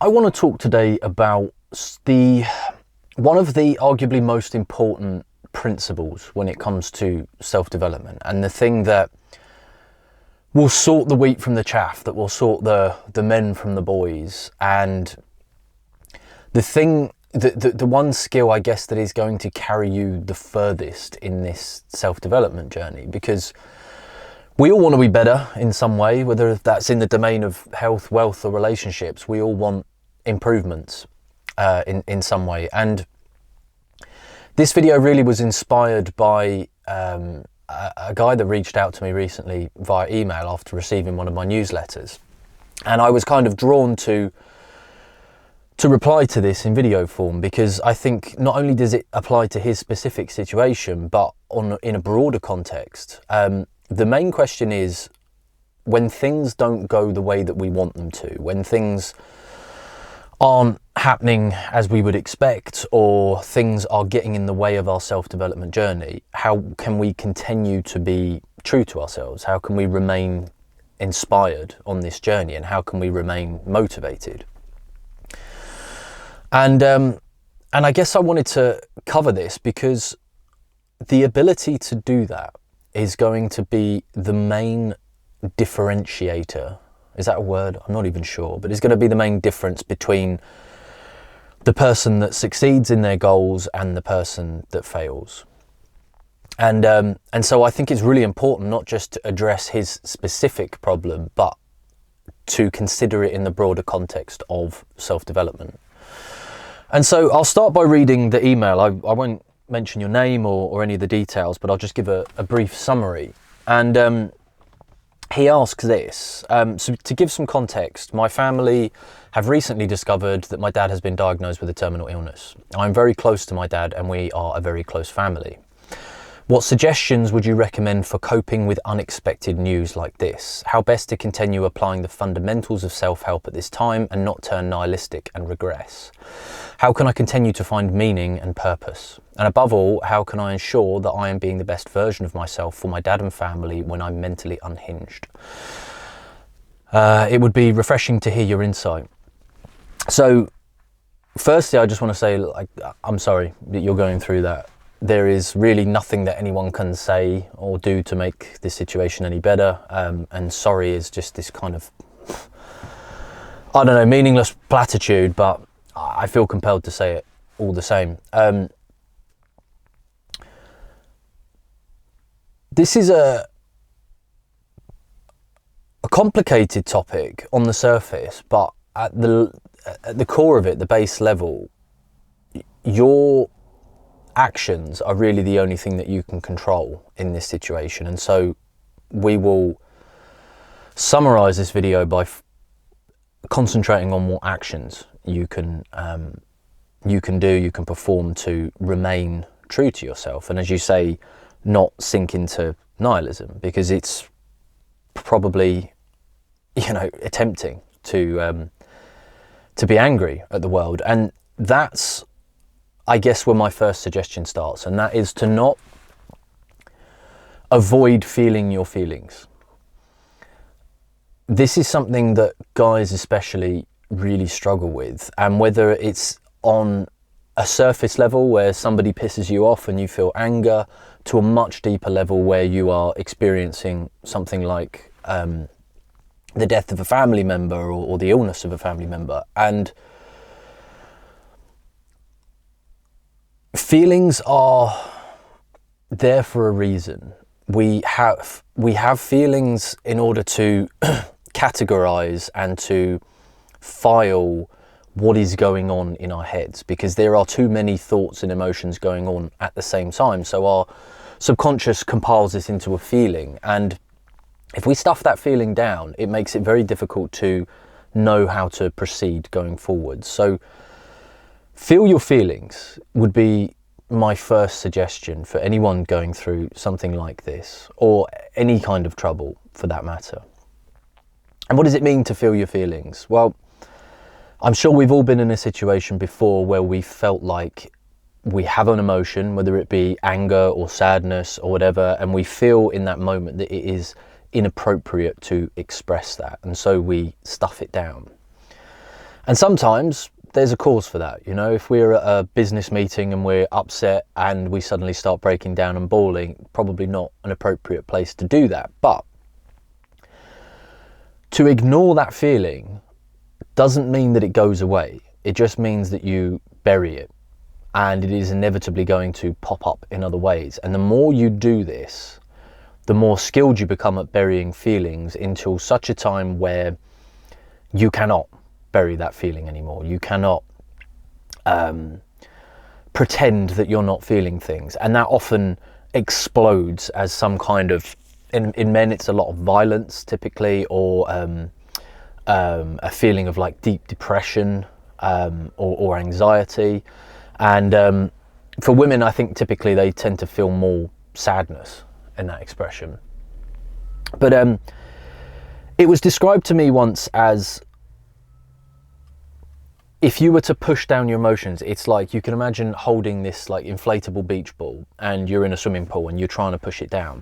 I want to talk today about one of the arguably most important principles when it comes to self-development, and the thing that will sort the wheat from the chaff, that will sort the men from the boys, and the one skill, I guess, that is going to carry you the furthest in this self-development journey, because we all want to be better in some way, whether that's in the domain of health, wealth, or relationships. We all want improvements in some way. And this video really was inspired by a guy that reached out to me recently via email after receiving one of my newsletters. And I was kind of drawn to reply to this in video form, because I think not only does it apply to his specific situation, but in a broader context. The main question is, when things don't go the way that we want them to, when things aren't happening as we would expect, or things are getting in the way of our self-development journey, how can we continue to be true to ourselves? How can we remain inspired on this journey, and how can we remain motivated? And I guess I wanted to cover this because the ability to do that is going to be the main differentiator. Is that a word? I'm not even sure, but it's going to be the main difference between the person that succeeds in their goals and the person that fails. And so I think it's really important not just to address his specific problem, but to consider it in the broader context of self-development. And so I'll start by reading the email. I won't mention your name or any of the details, but I'll just give a brief summary. And he asks this. So to give some context, my family have recently discovered that my dad has been diagnosed with a terminal illness. I'm very close to my dad, and we are a very close family. What suggestions would you recommend for coping with unexpected news like this? How best to continue applying the fundamentals of self-help at this time and not turn nihilistic and regress? How can I continue to find meaning and purpose? And above all, how can I ensure that I am being the best version of myself for my dad and family when I'm mentally unhinged? It would be refreshing to hear your insight. So, firstly, I just want to say, I'm sorry that you're going through that. There is really nothing that anyone can say or do to make this situation any better. And sorry is just this kind of, I don't know, meaningless platitude, but I feel compelled to say it all the same. This is a complicated topic on the surface, but at the core of it, the base level, your actions are really the only thing that you can control in this situation. And so we will summarize this video by concentrating on what actions you can perform to remain true to yourself. And as you say, not sink into nihilism, because it's probably, attempting to be angry at the world. And that's, I guess, where my first suggestion starts, and that is to not avoid feeling your feelings. This is something that guys especially really struggle with, and whether it's on a surface level where somebody pisses you off and you feel anger, to a much deeper level where you are experiencing something like the death of a family member or the illness of a family member. And feelings are there for a reason. We have feelings in order to categorize and to file what is going on in our heads, because there are too many thoughts and emotions going on at the same time. So our subconscious compiles this into a feeling, and if we stuff that feeling down, it makes it very difficult to know how to proceed going forward. So feel your feelings would be my first suggestion for anyone going through something like this, or any kind of trouble for that matter. And what does it mean to feel your feelings? Well, I'm sure we've all been in a situation before where we felt like we have an emotion, whether it be anger or sadness or whatever, and we feel in that moment that it is inappropriate to express that, and so we stuff it down. And sometimes there's a cause for that. You know, if we're at a business meeting and we're upset and we suddenly start breaking down and bawling, probably not an appropriate place to do that. But to ignore that feeling doesn't mean that it goes away. It just means that you bury it, and it is inevitably going to pop up in other ways. And the more you do this, the more skilled you become at burying feelings until such a time where you cannot bury that feeling anymore. You cannot pretend that you're not feeling things. And that often explodes as some kind of, in men it's a lot of violence typically, or a feeling of like deep depression or anxiety. And for women, I think typically they tend to feel more sadness in that expression. But it was described to me once as, if you were to push down your emotions, it's like you can imagine holding this like inflatable beach ball and you're in a swimming pool and you're trying to push it down.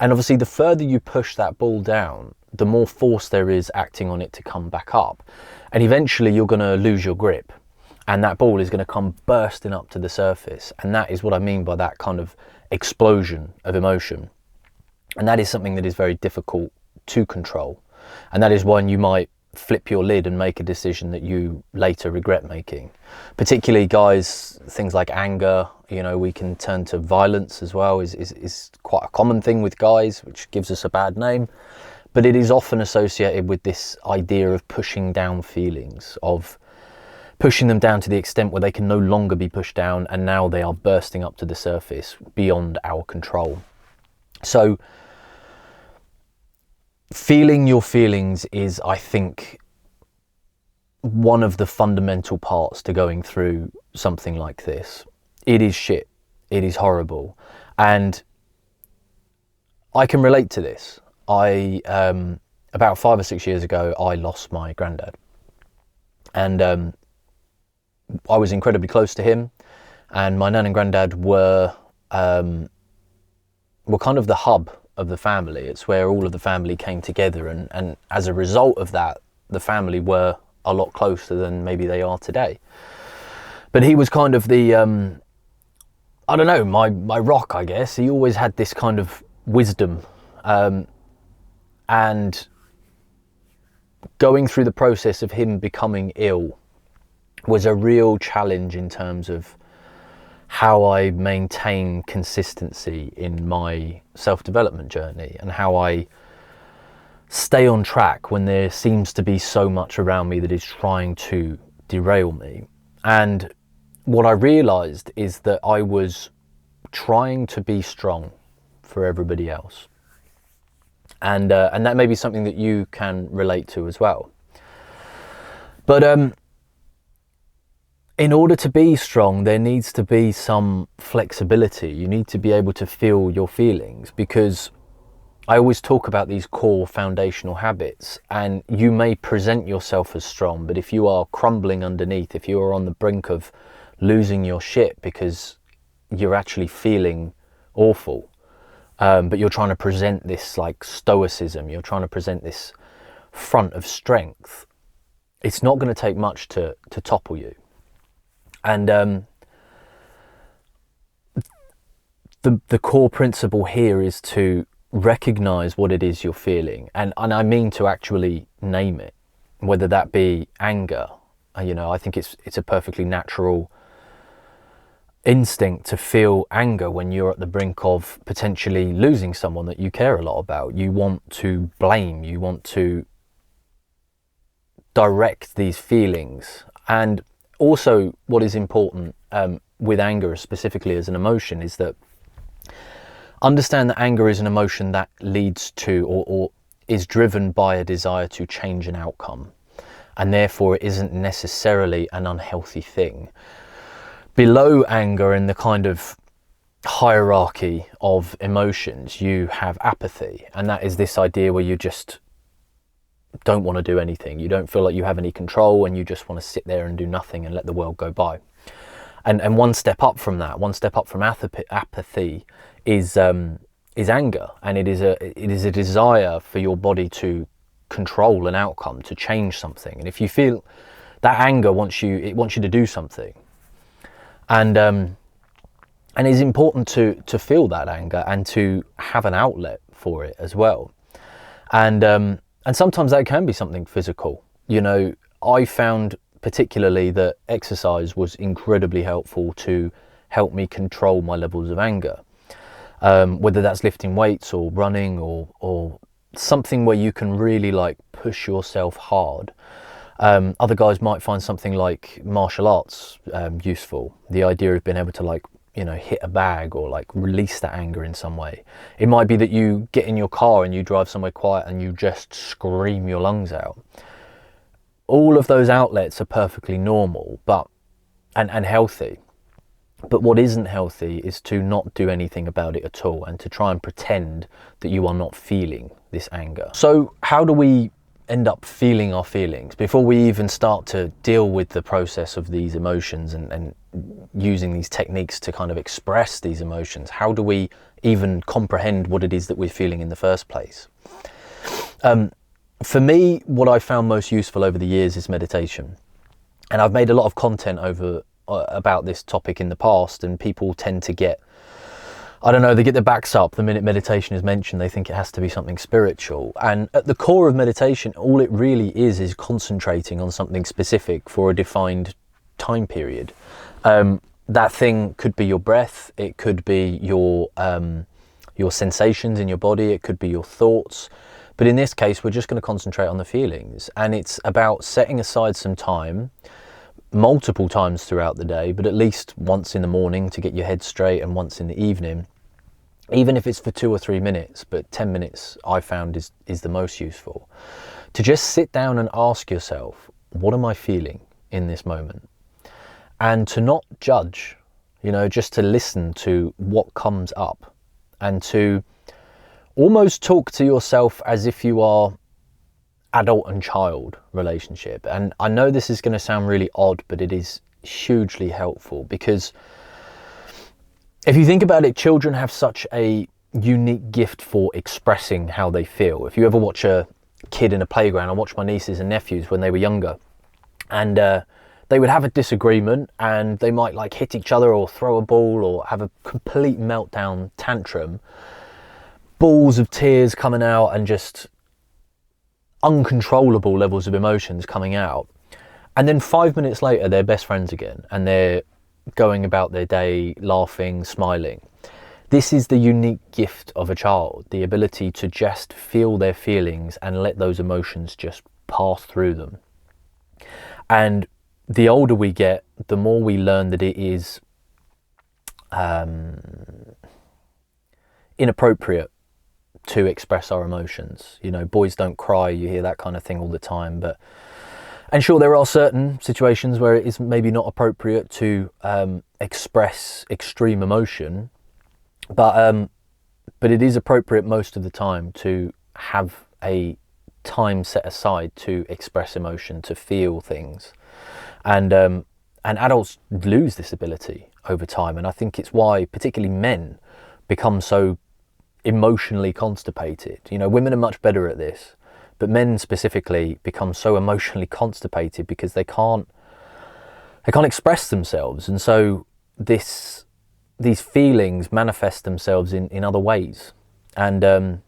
And obviously the further you push that ball down, the more force there is acting on it to come back up. And eventually you're going to lose your grip and that ball is going to come bursting up to the surface. And that is what I mean by that kind of explosion of emotion. And that is something that is very difficult to control. And that is when you might flip your lid and make a decision that you later regret making. Particularly guys, things like anger, you know, we can turn to violence as well, is quite a common thing with guys, which gives us a bad name. But it is often associated with this idea of pushing down feelings, of pushing them down to the extent where they can no longer be pushed down and now they are bursting up to the surface beyond our control. So feeling your feelings is, I think, one of the fundamental parts to going through something like this. It is shit. It is horrible. And I can relate to this. About 5 or 6 years ago, I lost my granddad. And I was incredibly close to him. And my nan and granddad were kind of the hub of the family. It's where all of the family came together, and as a result of that, the family were a lot closer than maybe they are today. But he was kind of the I don't know, my rock, I guess. He always had this kind of wisdom, and going through the process of him becoming ill was a real challenge in terms of how I maintain consistency in my self-development journey and how I stay on track when there seems to be so much around me that is trying to derail me. And what I realized is that I was trying to be strong for everybody else. And that may be something that you can relate to as well. But in order to be strong, there needs to be some flexibility. You need to be able to feel your feelings, because I always talk about these core foundational habits, and you may present yourself as strong, but if you are crumbling underneath, if you are on the brink of losing your shit because you're actually feeling awful, but you're trying to present this like stoicism, you're trying to present this front of strength, it's not going to take much to topple you. And the core principle here is to recognize what it is you're feeling, and I mean to actually name it, whether that be anger. You know, I think it's a perfectly natural instinct to feel anger when you're at the brink of potentially losing someone that you care a lot about. You want to blame, you want to direct these feelings. And also what is important with anger specifically as an emotion is that understand that anger is an emotion that leads to or is driven by a desire to change an outcome, and therefore it isn't necessarily an unhealthy thing. Below anger in the kind of hierarchy of emotions, you have apathy, and that is this idea where you just don't want to do anything. You don't feel like you have any control, and you just want to sit there and do nothing and let the world go by. And one step up from that, one step up from apathy is anger, and it is a desire for your body to control an outcome, to change something. And if you feel that anger wants you to do something. And it's important to feel that anger and to have an outlet for it as well. And sometimes that can be something physical. You know, I found particularly that exercise was incredibly helpful to help me control my levels of anger. Whether that's lifting weights or running or something where you can really like push yourself hard. Other guys might find something like martial arts useful. The idea of being able to, like, you know, hit a bag or like release that anger in some way. It might be that you get in your car and you drive somewhere quiet and you just scream your lungs out. All of those outlets are perfectly normal, and healthy. But what isn't healthy is to not do anything about it at all and to try and pretend that you are not feeling this anger. So how do we end up feeling our feelings before we even start to deal with the process of these emotions and using these techniques to kind of express these emotions? How do we even comprehend what it is that we're feeling in the first place? For me, what I found most useful over the years is meditation. And I've made a lot of content about this topic in the past, and people tend to get, I don't know, they get their backs up the minute meditation is mentioned. They think it has to be something spiritual. And at the core of meditation, all it really is concentrating on something specific for a defined time period. That thing could be your breath, it could be your sensations in your body, it could be your thoughts. But in this case, we're just going to concentrate on the feelings. And it's about setting aside some time, multiple times throughout the day, but at least once in the morning to get your head straight and once in the evening, even if it's for 2 or 3 minutes, but 10 minutes I found is the most useful. To just sit down and ask yourself, what am I feeling in this moment? And to not judge, you know, just to listen to what comes up and to almost talk to yourself as if you are adult and child relationship. And I know this is going to sound really odd, but it is hugely helpful, because if you think about it, children have such a unique gift for expressing how they feel. If you ever watch a kid in a playground, I watched my nieces and nephews when they were younger, and they would have a disagreement and they might like hit each other or throw a ball or have a complete meltdown tantrum, balls of tears coming out and just uncontrollable levels of emotions coming out. And then 5 minutes later, they're best friends again and they're going about their day, laughing, smiling. This is the unique gift of a child, the ability to just feel their feelings and let those emotions just pass through them. And the older we get, the more we learn that it is inappropriate to express our emotions. You know, boys don't cry, you hear that kind of thing all the time. And sure, there are certain situations where it is maybe not appropriate to express extreme emotion, but it is appropriate most of the time to have a time set aside to express emotion, to feel things. And adults lose this ability over time, and I think it's why particularly men become so emotionally constipated. You know, women are much better at this, but men specifically become so emotionally constipated because they can't express themselves, and so these feelings manifest themselves in other ways. And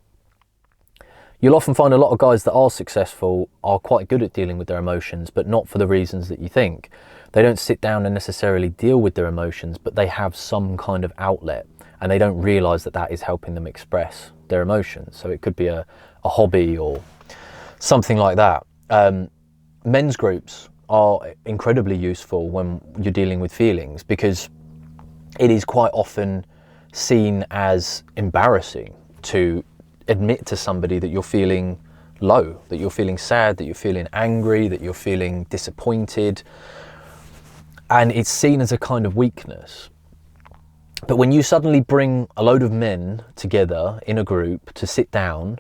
you'll often find a lot of guys that are successful are quite good at dealing with their emotions, but not for the reasons that you think. They don't sit down and necessarily deal with their emotions, but they have some kind of outlet, and they don't realise that that is helping them express their emotions. So it could be a hobby or something like that. Men's groups are incredibly useful when you're dealing with feelings, because it is quite often seen as embarrassing to admit to somebody that you're feeling low, that you're feeling sad, that you're feeling angry, that you're feeling disappointed. And it's seen as a kind of weakness. But when you suddenly bring a load of men together in a group to sit down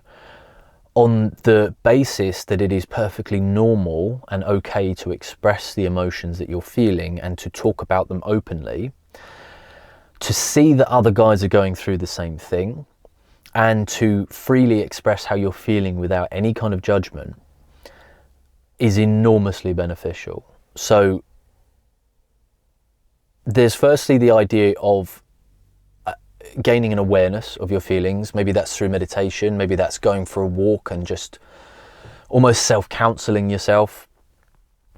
on the basis that it is perfectly normal and okay to express the emotions that you're feeling and to talk about them openly, to see that other guys are going through the same thing, and to freely express how you're feeling without any kind of judgment, is enormously beneficial. So there's firstly the idea of gaining an awareness of your feelings. Maybe that's through meditation, maybe that's going for a walk and just almost self-counseling yourself.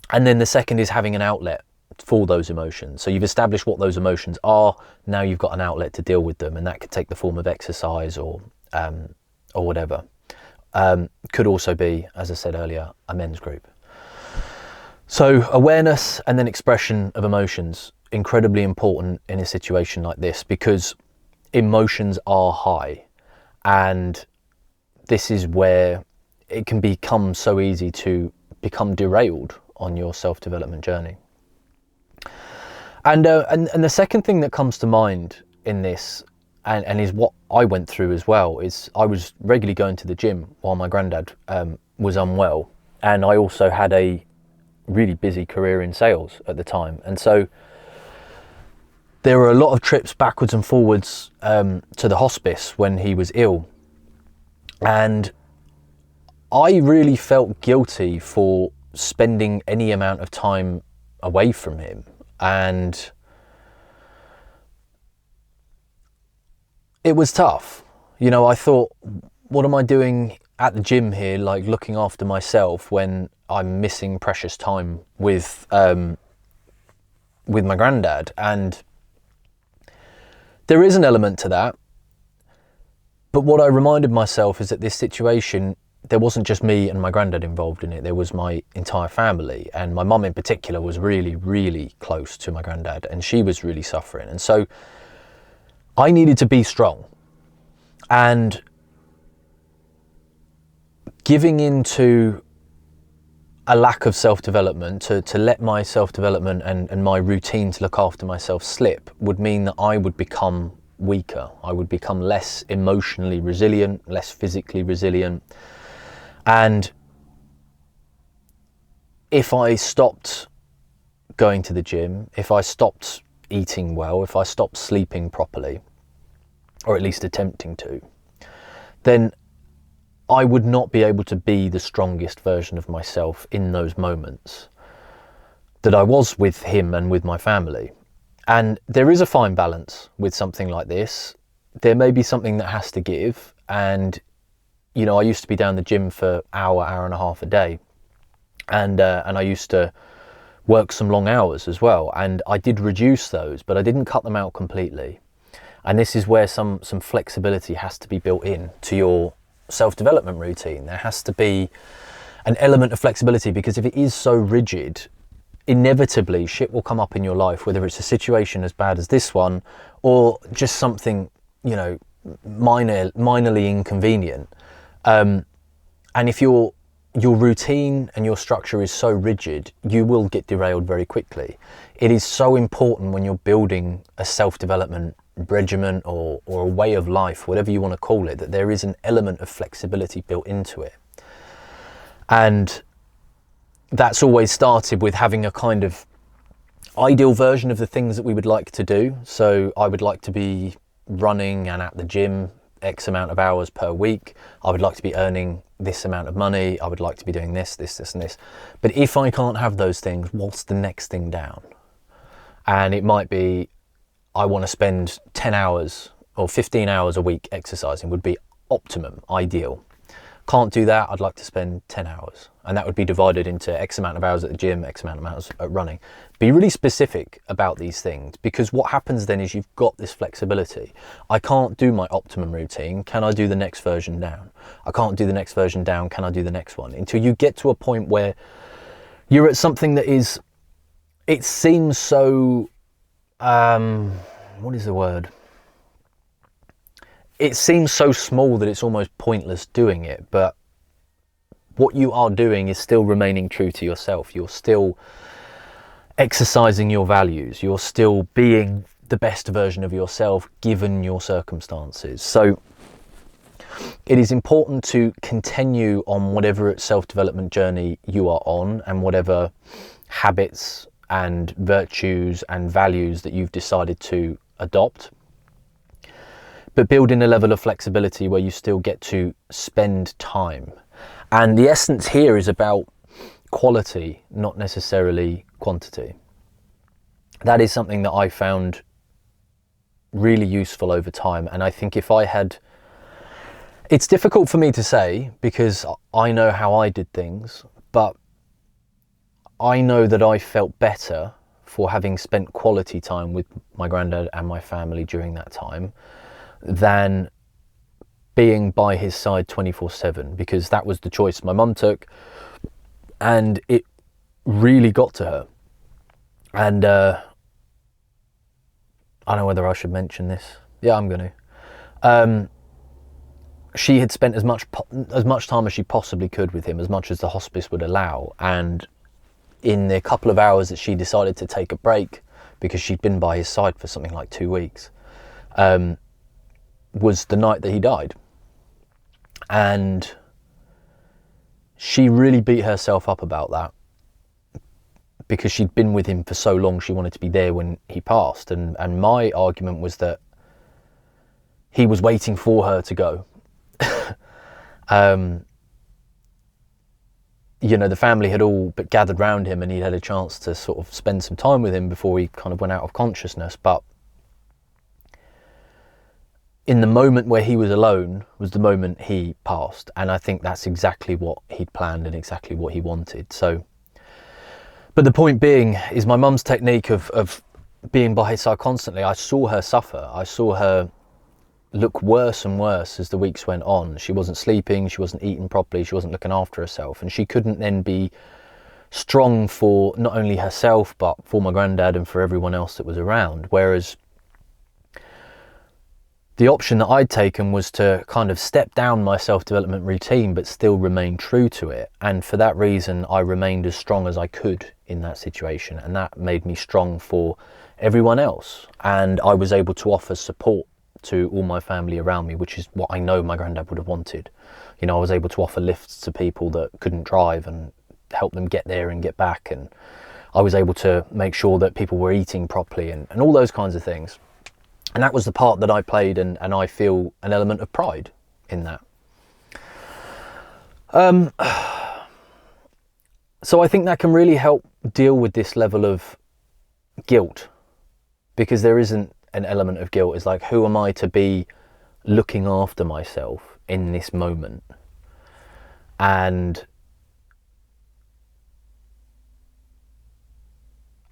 And then the second is having an outlet for those emotions. So you've established what those emotions are, now you've got an outlet to deal with them, and that could take the form of exercise or whatever. Could also be, as I said earlier, a men's group. So awareness and then expression of emotions, incredibly important in a situation like this, because emotions are high, and this is where it can become so easy to become derailed on your self-development journey. And the second thing that comes to mind in this, and is what I went through as well, is I was regularly going to the gym while my granddad was unwell, and I also had a really busy career in sales at the time, and so there were a lot of trips backwards and forwards to the hospice when he was ill, and I really felt guilty for spending any amount of time away from him. And it was tough. You know, I thought, what am I doing at the gym here, like looking after myself, when I'm missing precious time with my granddad? And there is an element to that. But what I reminded myself is that this situation, there wasn't just me and my granddad involved in it. There was my entire family, and my mum in particular was really, really close to my granddad, and she was really suffering. And so I needed to be strong, and giving into a lack of self-development, to let my self-development and my routine to look after myself slip, would mean that I would become weaker. I would become less emotionally resilient, less physically resilient. And if I stopped going to the gym, if I stopped eating well, if I stopped sleeping properly, or at least attempting to, then I would not be able to be the strongest version of myself in those moments that I was with him and with my family. And there is a fine balance with something like this. There may be something that has to give, and you know, I used to be down the gym for hour and a half a day, and I used to work some long hours as well, and I did reduce those, but I didn't cut them out completely. And this is where some flexibility has to be built in to your self-development routine. There has to be an element of flexibility, because if it is so rigid, inevitably shit will come up in your life, whether it's a situation as bad as this one or just something, you know, minorly inconvenient. And if your routine and your structure is so rigid, you will get derailed very quickly. It is so important when you're building a self-development regimen or a way of life, whatever you want to call it, that there is an element of flexibility built into it. And that's always started with having a kind of ideal version of the things that we would like to do. So I would like to be running and at the gym X amount of hours per week. I would like to be earning this amount of money. I would like to be doing this and this. But if I can't have those things, what's the next thing down? And it might be, I want to spend 10 hours or 15 hours a week exercising would be optimum, ideal. Can't do that, I'd like to spend 10 hours. And that would be divided into X amount of hours at the gym, X amount of hours at running. Be really specific about these things, because what happens then is you've got this flexibility. I can't do my optimum routine, can I do the next version down? I can't do the next version down, can I do the next one? Until you get to a point where you're at something that is, it seems so, what is the word? It seems so small that it's almost pointless doing it, but what you are doing is still remaining true to yourself. You're still exercising your values. You're still being the best version of yourself given your circumstances. So it is important to continue on whatever self-development journey you are on, and whatever habits and virtues and values that you've decided to adopt. But build in a level of flexibility where you still get to spend time. And the essence here is about quality, not necessarily quantity. That is something that I found really useful over time. And I think if I had, it's difficult for me to say because I know how I did things, but I know that I felt better for having spent quality time with my granddad and my family during that time than being by his side 24/7, because that was the choice my mum took, and it really got to her. And I don't know whether I should mention this. Yeah, I'm going to. She had spent as much time as she possibly could with him, as much as the hospice would allow, and in the couple of hours that she decided to take a break, because she'd been by his side for something like 2 weeks, was the night that he died. And she really beat herself up about that, because she'd been with him for so long. She wanted to be there when he passed. And my argument was that he was waiting for her to go. You know, the family had all but gathered round him, and he'd had a chance to sort of spend some time with him before he kind of went out of consciousness. But in the moment where he was alone was the moment he passed. And I think that's exactly what he'd planned and exactly what he wanted. So, but the point being is my mum's technique of being by his side constantly, I saw her suffer. I saw her look worse and worse as the weeks went on. She wasn't sleeping, she wasn't eating properly, she wasn't looking after herself, and she couldn't then be strong for not only herself but for my granddad and for everyone else that was around. Whereas the option that I'd taken was to kind of step down my self-development routine but still remain true to it, and for that reason I remained as strong as I could in that situation, and that made me strong for everyone else. And I was able to offer support to all my family around me, which is what I know my granddad would have wanted. You know, I was able to offer lifts to people that couldn't drive and help them get there and get back, and I was able to make sure that people were eating properly and all those kinds of things. And that was the part that I played, and I feel an element of pride in that. So I think that can really help deal with this level of guilt, because there isn't an element of guilt. It's like, who am I to be looking after myself in this moment? And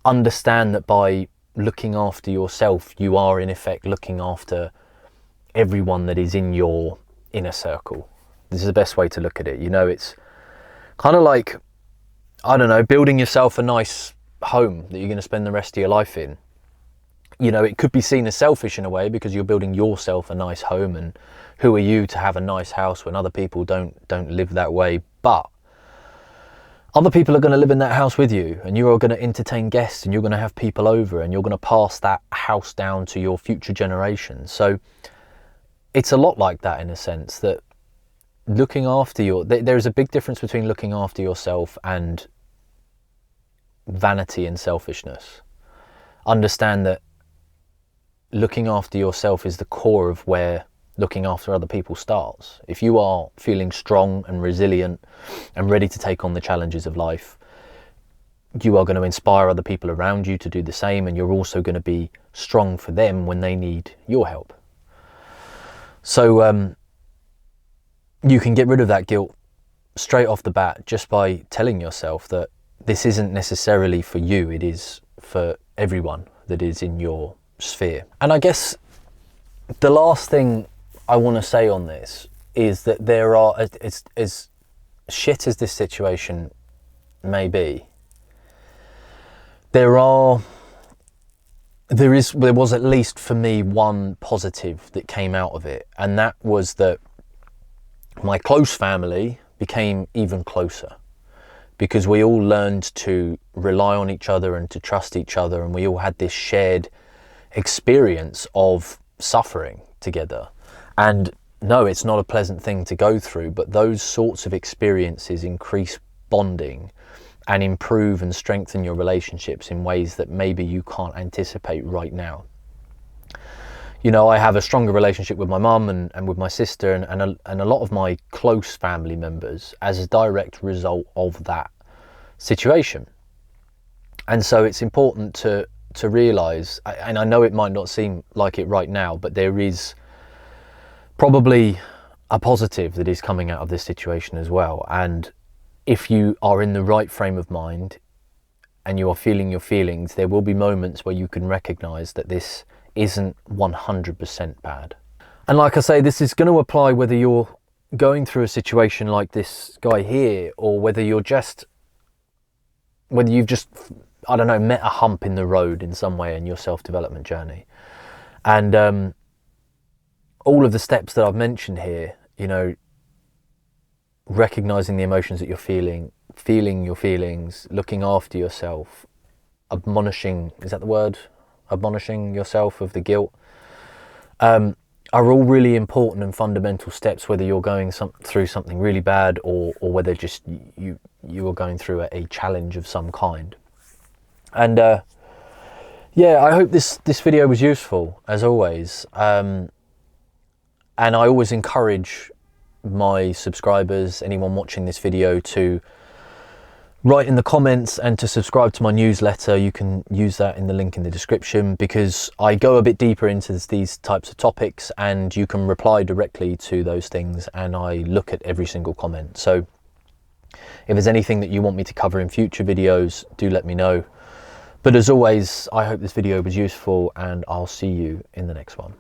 understand that by looking after yourself, you are in effect looking after everyone that is in your inner circle. This is the best way to look at it. You know, it's kind of like, I don't know, building yourself a nice home that you're going to spend the rest of your life in. You know, it could be seen as selfish in a way, because you're building yourself a nice home, and who are you to have a nice house when other people don't live that way? But other people are going to live in that house with you, and you are going to entertain guests, and you're going to have people over, and you're going to pass that house down to your future generations. So it's a lot like that, in a sense, that looking after there's a big difference between looking after yourself and vanity and selfishness. Understand that looking after yourself is the core of where looking after other people starts. If you are feeling strong and resilient and ready to take on the challenges of life, you are going to inspire other people around you to do the same, and you're also going to be strong for them when they need your help. So you can get rid of that guilt straight off the bat just by telling yourself that this isn't necessarily for you, it is for everyone that is in your sphere. And I guess the last thing I want to say on this is that there are, as shit as this situation may be, there was at least for me one positive that came out of it, and that was that my close family became even closer, because we all learned to rely on each other and to trust each other, and we all had this shared experience of suffering together. And no, it's not a pleasant thing to go through, but those sorts of experiences increase bonding and improve and strengthen your relationships in ways that maybe you can't anticipate right now. You know, I have a stronger relationship with my mum and with my sister and a lot of my close family members as a direct result of that situation. And so it's important to realize, and I know it might not seem like it right now, but there is probably a positive that is coming out of this situation as well. And if you are in the right frame of mind and you are feeling your feelings, there will be moments where you can recognize that this isn't 100% bad. And like I say, this is going to apply whether you're going through a situation like this guy here, or whether you've just, I don't know, met a hump in the road in some way in your self-development journey. And all of the steps that I've mentioned here, you know, recognizing the emotions that you're feeling your feelings, looking after yourself, admonishing, is that the word? Admonishing yourself of the guilt, are all really important and fundamental steps, whether you're going through something really bad, or whether just you are going through a challenge of some kind. And yeah, I hope this video was useful, as always. And I always encourage my subscribers, anyone watching this video, to write in the comments and to subscribe to my newsletter. You can use that in the link in the description, because I go a bit deeper into these types of topics, and you can reply directly to those things, and I look at every single comment. So if there's anything that you want me to cover in future videos, do let me know. But as always, I hope this video was useful, and I'll see you in the next one.